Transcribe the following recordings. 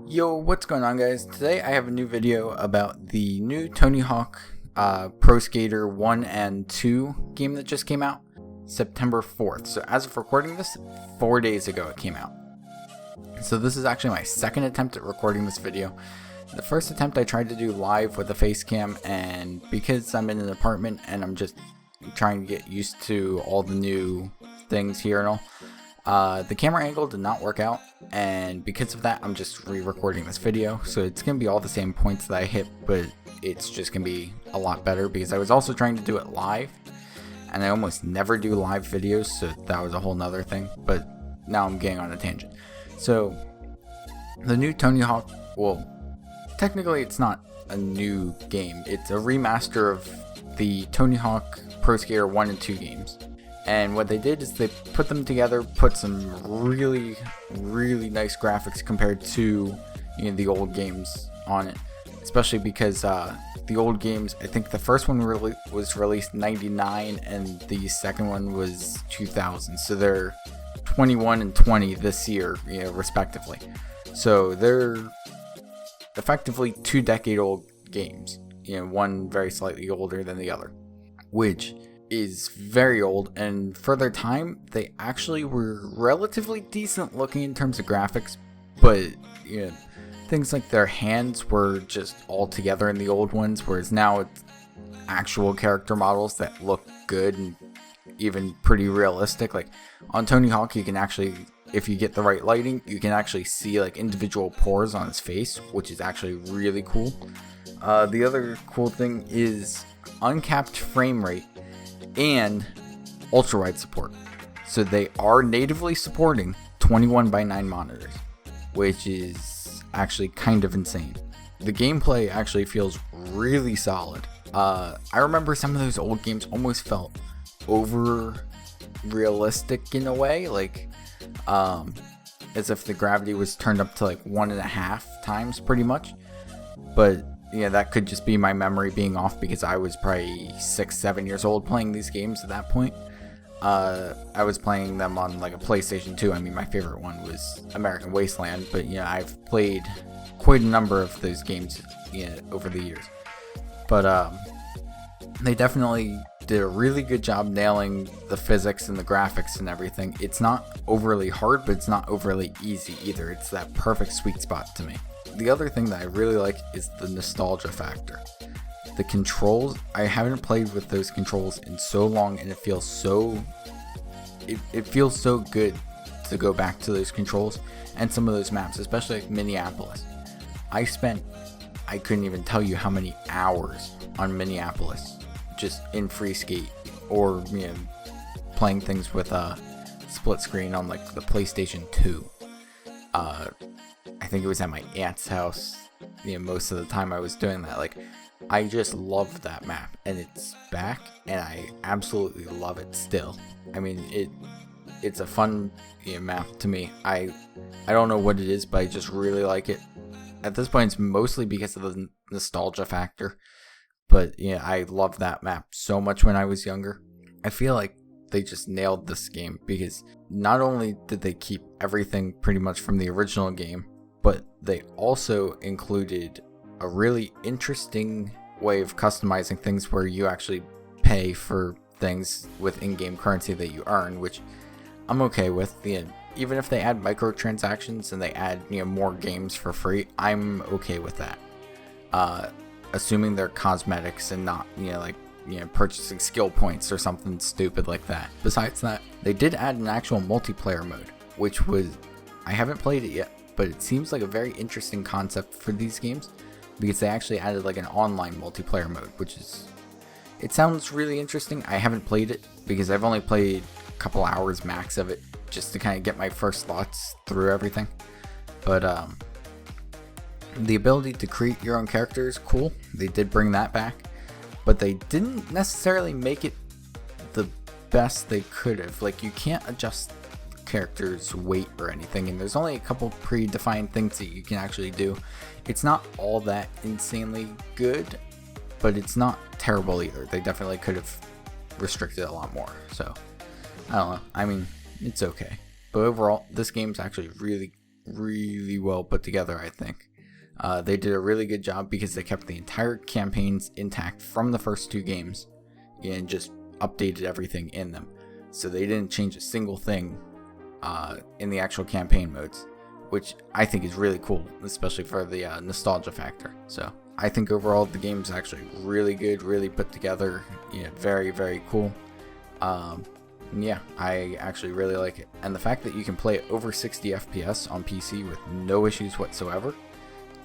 Yo, what's going on, guys? Today I have a new video about the new Tony Hawk Pro Skater 1 and 2 game that just came out September 4th. So as of recording this, 4 days ago it came out. So this is actually my second attempt at recording this video. The first attempt I tried to do live with a face cam, and because I'm in an apartment and I'm just trying to get used to all the new things here and all, the camera angle did not work out, and because of that I'm just re-recording this video. So it's gonna be all the same points that I hit, but it's just gonna be a lot better because I was also trying to do it live, and I almost never do live videos, so that was a whole nother thing. But now I'm getting on a tangent. So the new Tony Hawk, well, technically it's not a new game, it's a remaster of the Tony Hawk Pro Skater 1 and 2 games. And what they did is they put them together, put some really nice graphics compared to, you know, the old games on it. Especially because the old games, I think the first one was released in '99 and the second one was 2000. So they're 21 and 20 this year, you know, respectively. So they're effectively 2-decade-old games. You know, one very slightly older than the other, which is very old, and for their time they actually were relatively decent looking in terms of graphics, but you know, things like their hands were just all together in the old ones, whereas now it's actual character models that look good and even pretty realistic. Like on Tony Hawk, you can actually, if you get the right lighting, you can actually see like individual pores on his face, which is actually really cool. The other cool thing is uncapped frame rate and ultra wide support. So they are natively supporting 21:9 monitors, which is actually kind of insane. The gameplay actually feels really solid. I remember some of those old games almost felt over realistic in a way, like as if the gravity was turned up to like 1.5 times pretty much. But yeah, that could just be my memory being off because I was probably 6-7 years old playing these games at that point. I was playing them on like a PlayStation 2. I mean, my favorite one was American Wasteland, but you know, I've played quite a number of those games, you know, over the years. But they definitely did a really good job nailing the physics and the graphics and everything. It's not overly hard, but it's not overly easy either. It's that perfect sweet spot to me. The other thing that I really like is the nostalgia factor. The controls, I haven't played with those controls in so long, and it feels so good to go back to those controls and some of those maps, especially like Minneapolis. I couldn't even tell you how many hours on Minneapolis just in free skate, or you know, playing things with a split screen on like the PlayStation 2. I think it was at my aunt's house. You know, most of the time I was doing that. Like, I just love that map, and it's back, and I absolutely love it still. I mean, it's a fun, you know, map to me. I don't know what it is, but I just really like it. At this point, it's mostly because of the nostalgia factor. But yeah, I love that map so much when I was younger. I feel like they just nailed this game because not only did they keep everything pretty much from the original game, but they also included a really interesting way of customizing things where you actually pay for things with in-game currency that you earn, which I'm okay with. Even if they add microtransactions and they add, you know, more games for free, I'm okay with that. Assuming they're cosmetics and not, you know, like, you know, purchasing skill points or something stupid like that. Besides that, they did add an actual multiplayer mode, which was, I haven't played it yet, but it seems like a very interesting concept for these games because they actually added like an online multiplayer mode, which is, it sounds really interesting. I haven't played it because I've only played a couple hours max of it just to kind of get my first thoughts through everything. But the ability to create your own character is cool. They did bring that back, but they didn't necessarily make it the best they could have. Like, you can't adjust character's weight or anything, and there's only a couple predefined things that you can actually do. It's not all that insanely good, but it's not terrible either. They definitely could have restricted a lot more. So I don't know, I mean, it's okay. But overall, this game's actually really really well put together, I think. They did a really good job because they kept the entire campaigns intact from the first 2 games and just updated everything in them. So they didn't change a single thing in the actual campaign modes, which I think is really cool, especially for the nostalgia factor. So I think overall the game is actually really good, really put together, very, very cool. Yeah, I actually really like it. And the fact that you can play it over 60 FPS on PC with no issues whatsoever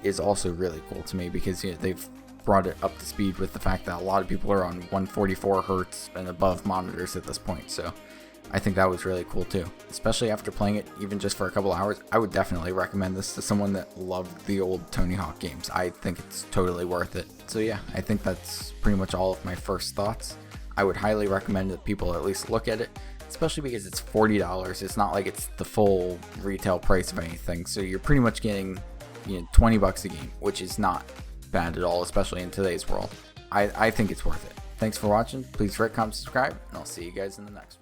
is also really cool to me, because they've brought it up to speed with the fact that a lot of people are on 144 Hertz and above monitors at this point. So I think that was really cool too, especially after playing it even just for a couple hours. I would definitely recommend this to someone that loved the old Tony Hawk games. I think it's totally worth it. So yeah, I think that's pretty much all of my first thoughts. I would highly recommend that people at least look at it, especially because it's $40. It's not like it's the full retail price of anything, so you're pretty much getting $20 a game, which is not bad at all, especially in today's world. I think it's worth it. Thanks for watching. Please rate, comment, subscribe, and I'll see you guys in the next one.